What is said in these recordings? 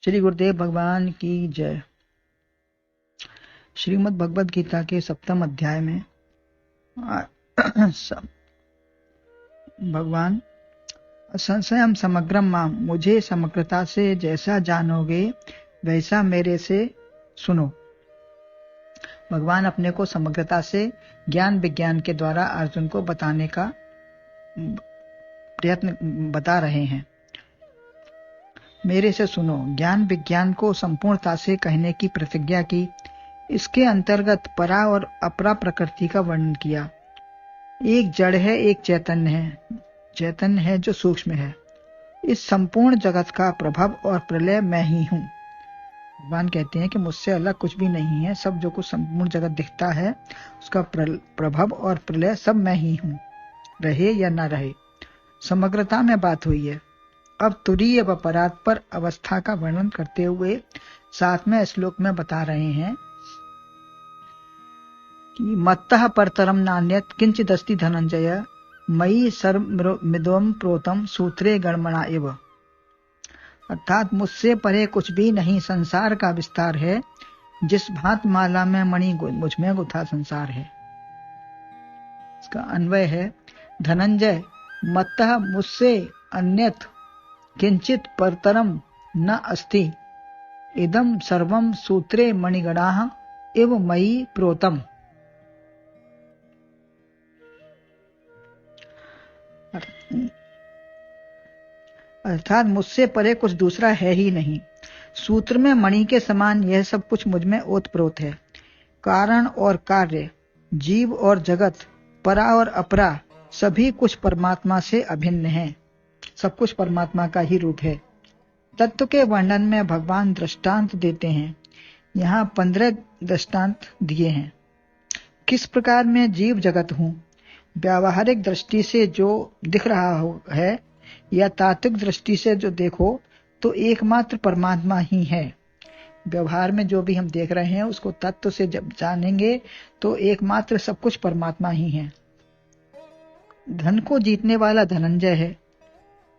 श्री गुरुदेव भगवान की जय। श्रीमद् भगवद गीता के 7वें अध्याय में भगवान संशयम समग्रम माम, मुझे समग्रता से जैसा जानोगे वैसा मेरे से सुनो। भगवान अपने को समग्रता से ज्ञान विज्ञान के द्वारा अर्जुन को बताने का प्रयत्न बता रहे हैं। मेरे से सुनो, ज्ञान विज्ञान को संपूर्णता से कहने की प्रतिज्ञा की। इसके अंतर्गत परा और अपरा प्रकृति का वर्णन किया। एक जड़ है, एक चैतन्य है। चैतन्य है जो सूक्ष्म है। इस संपूर्ण जगत का प्रभव और प्रलय मैं ही हूँ। भगवान कहते हैं कि मुझसे अलग कुछ भी नहीं है। सब जो कुछ संपूर्ण जगत दिखता है उसका प्रभव और प्रलय सब मैं ही हूँ, रहे या ना रहे। समग्रता में बात हुई है। अब तुरीय व परात्पर अवस्था का वर्णन करते हुए 7वें श्लोक में बता रहे हैं कि मत्तः परतरम नान्यत किंचिदस्ति धनंजय मयि सर्वमिदं प्रोतम सूत्रे गणमणा एव। अर्थात मुझसे परे कुछ भी नहीं संसार का विस्तार है। जिस भात माला में मणि मुझ में गुथा संसार है। इसका अन्वय है, धनंजय मत्तः मुझसे अन्यत किंचित परतरम न अस्ति इदम सर्वम सूत्रे मणिगणाः एव मयि प्रोतम। अर्थात मुझसे परे कुछ दूसरा है ही नहीं। सूत्र में मणि के समान यह सब कुछ मुझ में ओतप्रोत है। कारण और कार्य, जीव और जगत, परा और अपरा, सभी कुछ परमात्मा से अभिन्न है। सब कुछ परमात्मा का ही रूप है। तत्व के वर्णन में भगवान दृष्टांत देते हैं। यहाँ 15 दृष्टांत दिए हैं। किस प्रकार मैं जीव जगत हूँ, व्यावहारिक दृष्टि से जो दिख रहा है या तात्विक दृष्टि से जो देखो तो एकमात्र परमात्मा ही है। व्यवहार में जो भी हम देख रहे हैं उसको तत्व से जब जानेंगे तो एकमात्र सब कुछ परमात्मा ही है। धन को जीतने वाला धनंजय है।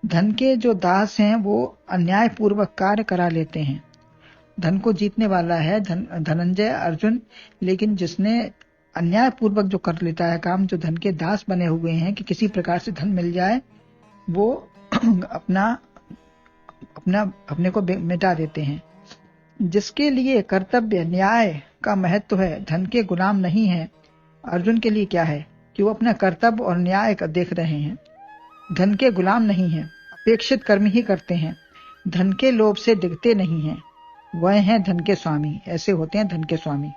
धन के जो दास हैं वो अन्याय पूर्वक कार्य करा लेते हैं। धन को जीतने वाला है धनंजय अर्जुन, लेकिन जिसने अन्याय पूर्वक जो कर लेता है काम, जो धन के दास बने हुए हैं कि किसी प्रकार से धन मिल जाए, वो अपने को मिटा देते हैं। जिसके लिए कर्तव्य न्याय का महत्व है, धन के गुलाम नहीं है। अर्जुन के लिए क्या है कि वो अपना कर्तव्य और न्याय का देख रहे हैं। धन के गुलाम नहीं है, अपेक्षित कर्म ही करते हैं। धन के लोभ से डिगते नहीं हैं। वह हैं धन के स्वामी। ऐसे होते हैं धन के स्वामी।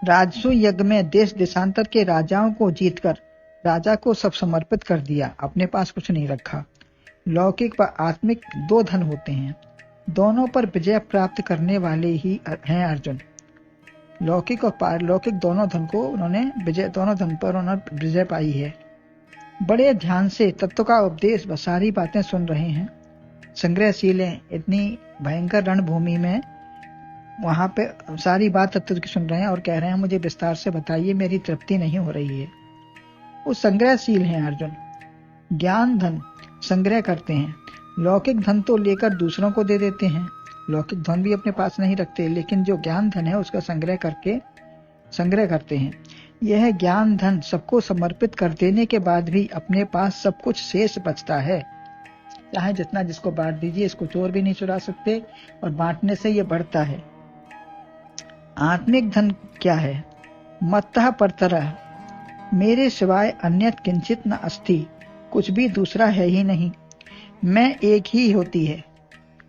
राजसु यज्ञ में देश देशांतर के राजाओं को जीतकर राजा को सब समर्पित कर दिया, अपने पास कुछ नहीं रखा। लौकिक व आत्मिक 2 धन होते हैं। दोनों पर विजय प्राप्त करने वाले ही हैं अर्जुन। लौकिक और पारलौकिक दोनों धन को दोनों धन पर उन्होंने विजय पाई है। बड़े ध्यान से तत्व का उपदेश व सारी बातें सुन रहे हैं। संग्रहशील हैं। इतनी भयंकर रणभूमि में वहां पे सारी बात तत्व की सुन रहे हैं और कह रहे हैं मुझे विस्तार से बताइए, मेरी तृप्ति नहीं हो रही है। वो संग्रहशील हैं अर्जुन। ज्ञान धन संग्रह करते हैं। लौकिक धन तो लेकर दूसरों को दे देते हैं। लौकिक धन भी अपने पास नहीं रखते, लेकिन जो ज्ञान धन है उसका संग्रह करते हैं। यह ज्ञान धन सबको समर्पित कर देने के बाद भी अपने पास सब कुछ शेष बचता है। चाहे जितना जिसको बांट दीजिए, इसको चोर भी नहीं चुरा सकते और बांटने से ये बढ़ता है। आत्मिक धन क्या है? मत्तः परतरः, मेरे सिवाय अन्यत किंचित न अस्ति, कुछ भी दूसरा है ही नहीं। मैं एक ही होती है।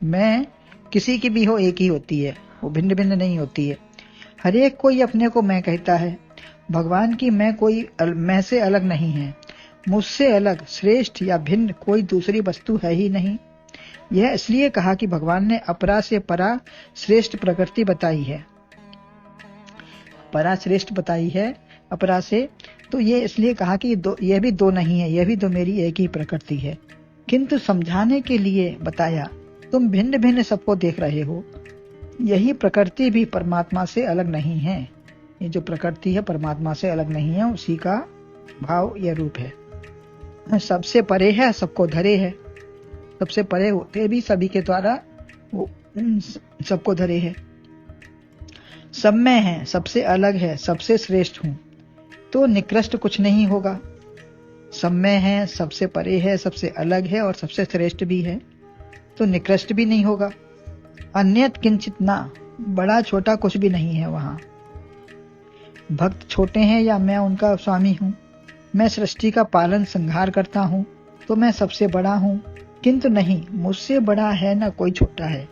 मैं किसी की भी हो एक ही होती है, वो भिन्न भिन्न नहीं होती है। हर एक कोई अपने को मैं कहता है। भगवान की मैं से अलग नहीं है। मुझसे अलग, श्रेष्ठ या भिन्न कोई दूसरी वस्तु है ही नहीं। यह इसलिए कहा कि भगवान ने अपरा से परा श्रेष्ठ प्रकृति बताई है। परा श्रेष्ठ बताई है अपरा से, तो ये इसलिए कहा कि यह भी 2 नहीं है, यह भी तो मेरी एक ही प्रकृति है। किंतु समझाने के लिए बताया, तुम भिन्न भिन्न सबको देख रहे हो। यही प्रकृति भी परमात्मा से अलग नहीं है। ये जो प्रकृति है परमात्मा से अलग नहीं है, उसी का भाव या रूप है। सबसे परे है, सबको धरे है। सबसे परे होते भी सभी के द्वारा वो सबको धरे है। सब में है, सबसे अलग है, सबसे श्रेष्ठ हूं, तो निकृष्ट कुछ नहीं होगा। सब में है, सबसे परे है, सबसे अलग है और सबसे श्रेष्ठ भी है, तो निकृष्ट भी नहीं होगा। अन्यत किंचित ना, बड़ा छोटा कुछ भी नहीं है वहां। भक्त छोटे हैं या मैं उनका स्वामी हूं। मैं सृष्टि का पालन संहार करता हूं, तो मैं सबसे बड़ा हूं। किंतु नहीं, मुझसे बड़ा है न कोई छोटा है,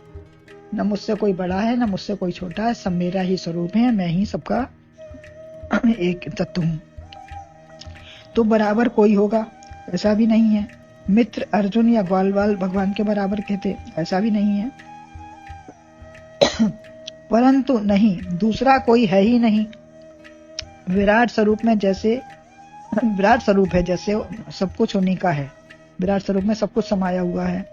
न मुझसे कोई बड़ा है न मुझसे कोई छोटा है। सब मेरा ही स्वरूप है, मैं ही सबका एक तत्व हूं। तो बराबर कोई होगा, ऐसा भी नहीं है। मित्र अर्जुन या ग्वालवाल भगवान के बराबर कहते, ऐसा भी नहीं है। परंतु नहीं, दूसरा कोई है ही नहीं। विराट स्वरूप में जैसे विराट स्वरूप है, जैसे सब कुछ उन्हीं का है। विराट स्वरूप में सब कुछ समाया हुआ है।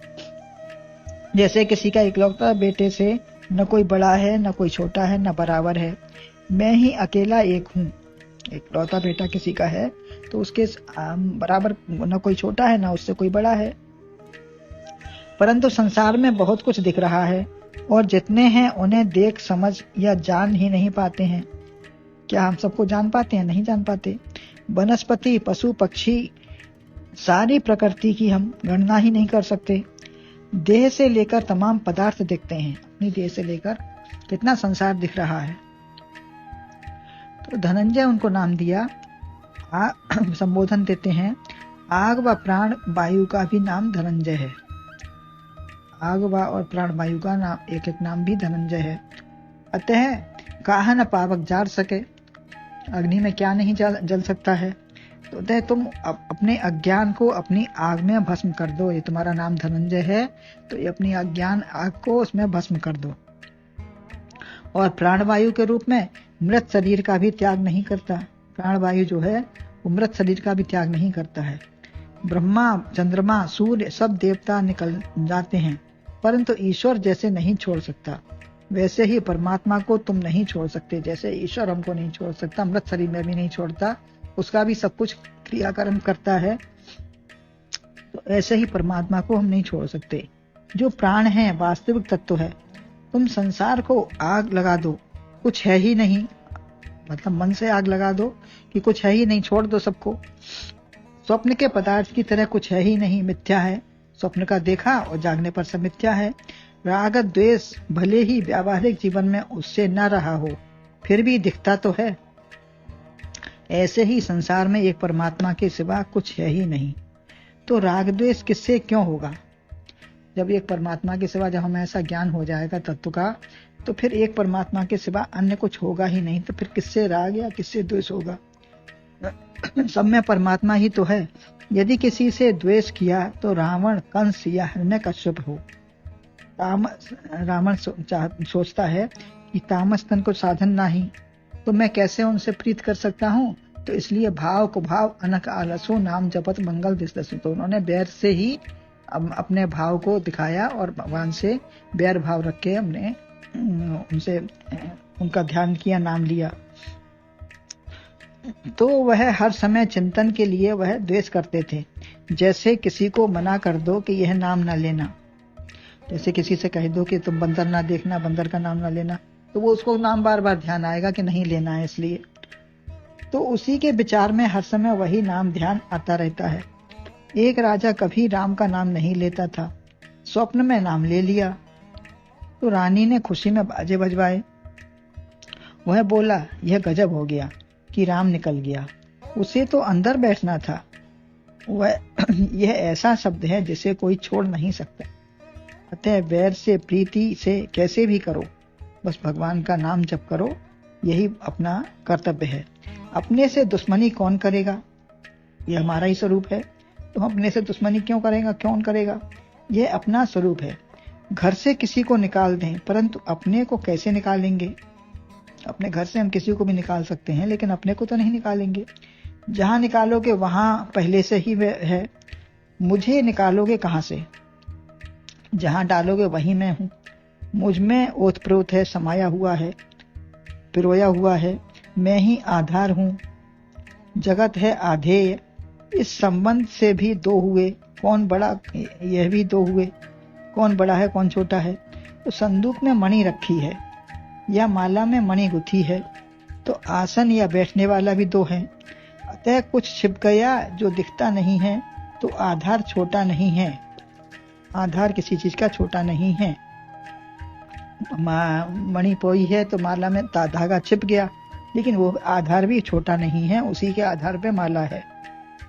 जैसे किसी का इकलौता बेटे से न कोई बड़ा है, न कोई छोटा है, न बराबर है। मैं ही अकेला एक हूँ। इकलौता बेटा किसी का है तो उसके बराबर न कोई छोटा है, न उससे कोई बड़ा है। परंतु संसार में बहुत कुछ दिख रहा है और जितने हैं उन्हें देख समझ या जान ही नहीं पाते हैं। क्या हम सबको जान पाते हैं? नहीं जान पाते। वनस्पति, पशु, पक्षी, सारी प्रकृति की हम गणना ही नहीं कर सकते। देह से लेकर तमाम पदार्थ दिखते हैं। अपनी देह से लेकर कितना संसार दिख रहा है। तो धनंजय उनको नाम दिया, संबोधन देते हैं। आग व प्राण वायु का भी नाम धनंजय है। आग व और प्राण वायु का नाम एक एक नाम भी धनंजय है। अतः काह न पावक जार सके, अग्नि में क्या नहीं जल सकता है। तो अतः तुम अपने अज्ञान को अपनी आग में भस्म कर दो। ये तुम्हारा नाम धनंजय है, तो ये अपनी अज्ञान आग को उसमें भस्म कर दो। और प्राणवायु के रूप में मृत शरीर का भी त्याग नहीं करता। प्राणवायु जो है वो मृत शरीर का भी त्याग नहीं करता है। ब्रह्मा, चंद्रमा, सूर्य सब देवता निकल जाते हैं, परंतु ईश्वर जैसे नहीं छोड़ सकता, वैसे ही परमात्मा को तुम नहीं छोड़ सकते। जैसे ईश्वर हमको नहीं छोड़ सकता, मृत शरीर में भी नहीं छोड़ता, उसका भी सब कुछ क्रियाकर्म करता है, तो ऐसे ही परमात्मा को हम नहीं छोड़ सकते। जो प्राण है वास्तविक तत्व है। तुम संसार को आग लगा दो, कुछ है ही नहीं, मतलब मन से आग लगा दो कि कुछ है ही नहीं, छोड़ दो सबको। स्वप्न के पदार्थ की तरह कुछ है ही नहीं, मिथ्या है। स्वप्न का देखा और जागने पर सब मिथ्या है। राग द्वेष भले ही व्यावहारिक जीवन में उससे न रहा हो, फिर भी दिखता तो है। ऐसे ही संसार में एक परमात्मा के सिवा कुछ है ही नहीं, तो राग द्वेष किससे क्यों होगा? जब एक परमात्मा के सिवा, जब हमें ऐसा ज्ञान हो जाएगा तत्व का, तो फिर एक परमात्मा के सिवा अन्य कुछ होगा ही नहीं, तो फिर किससे राग या किससे द्वेष होगा? सब में परमात्मा ही तो है। यदि किसी से द्वेष किया तो रावण, कंस या हिरण्यकश्यप हो। रावण सोचता है कि तामस तन को साधन नहीं, तो मैं कैसे उनसे प्रीत कर सकता हूँ? तो इसलिए भाव को भाव अनक आलसो नाम जपत मंगल दिसदसु। तो उन्होंने बैर से ही अपने भाव को दिखाया और भगवान से बैर भाव रख के हमने उनसे उनका ध्यान किया, नाम लिया। तो वह हर समय चिंतन के लिए वह द्वेष करते थे। जैसे किसी को मना कर दो कि यह नाम ना लेना, जैसे किसी से कह दो कि तुम बंदर ना देखना, बंदर का नाम ना लेना, तो वो उसको नाम बार बार ध्यान आएगा कि नहीं लेना है, इसलिए। तो उसी के विचार में हर समय वही नाम ध्यान आता रहता है। एक राजा कभी राम का नाम नहीं लेता था, स्वप्न में नाम ले लिया, तो रानी ने खुशी में बाजे बजवाए। वह बोला, यह गजब हो गया कि राम निकल गया, उसे तो अंदर बैठना था। वह यह ऐसा शब्द है जिसे कोई छोड़ नहीं सकता। अतः वैर से प्रीति से कैसे भी करो, बस भगवान का नाम जप करो, यही अपना कर्तव्य है। अपने से दुश्मनी कौन करेगा? यह हमारा ही स्वरूप है, तो हम अपने से दुश्मनी क्यों करेगा? कौन करेगा? यह अपना स्वरूप है। घर से किसी को निकाल दें, परंतु अपने को कैसे निकालेंगे? अपने घर से हम किसी को भी निकाल सकते हैं, लेकिन अपने को तो नहीं निकालेंगे। जहां निकालोगे वहां पहले से ही है, मुझे निकालोगे कहां से? जहां डालोगे वहीं मैं हूं। मुझ में ओतप्रोत है, समाया हुआ है, पिरोया हुआ है। मैं ही आधार हूं, जगत है आधेय। इस संबंध से भी दो हुए, कौन बड़ा? यह भी दो हुए, कौन बड़ा है कौन छोटा है? तो संदूक में मणि रखी है या माला में मणि गुथी है, तो आसन या बैठने वाला भी दो है। अतः कुछ छिप गया जो दिखता नहीं है, तो आधार छोटा नहीं है। आधार किसी चीज का छोटा नहीं है। मणि पोई है तो माला में धागा छिप गया, लेकिन वो आधार भी छोटा नहीं है, उसी के आधार पे माला है।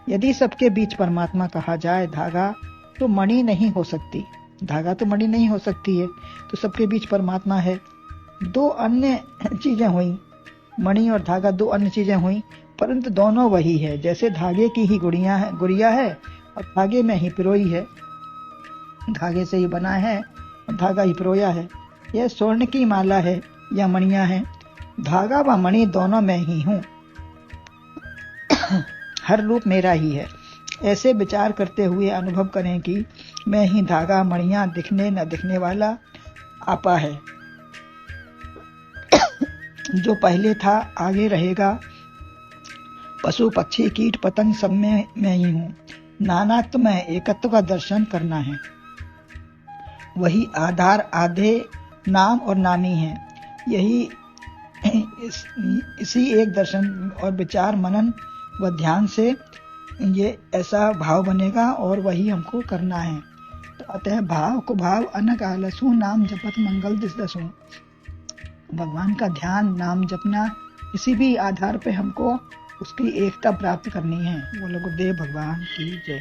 यदि सबके बीच परमात्मा कहा जाए धागा, तो मणि नहीं हो सकती। धागा तो मणि नहीं हो सकती है, तो सबके बीच परमात्मा है। दो अन्य चीजें हुई, मणि और धागा दो अन्य चीजें हुई, परंतु दोनों वही है। जैसे धागे की ही गुड़िया है और धागे में ही पिरोई है, धागे से ही बना है और धागा ही पिरोया है। यह स्वर्ण की माला है या मणियां हैं, धागा व मणि दोनों में ही हूं। हर रूप मेरा ही है। ऐसे विचार करते हुए अनुभव करें कि मैं ही धागा, मणियां, दिखने न दिखने वाला आपा है। जो पहले था आगे रहेगा। पशु पक्षी कीट पतंग सब में मैं ही हूँ। नानात्व में एकत्व का दर्शन करना है। वही आधार, आधे, नाम और नामी है। यही इसी एक दर्शन और विचार, मनन व ध्यान से ये ऐसा भाव बनेगा और वही हमको करना है। तो अतः भाव को भाव अनक आलसू, नाम जपत मंगल दिस दसू। भगवान का ध्यान, नाम जपना, किसी भी आधार पे हमको उसकी एकता प्राप्त करनी है। बोलो गुरुदेव भगवान की जय।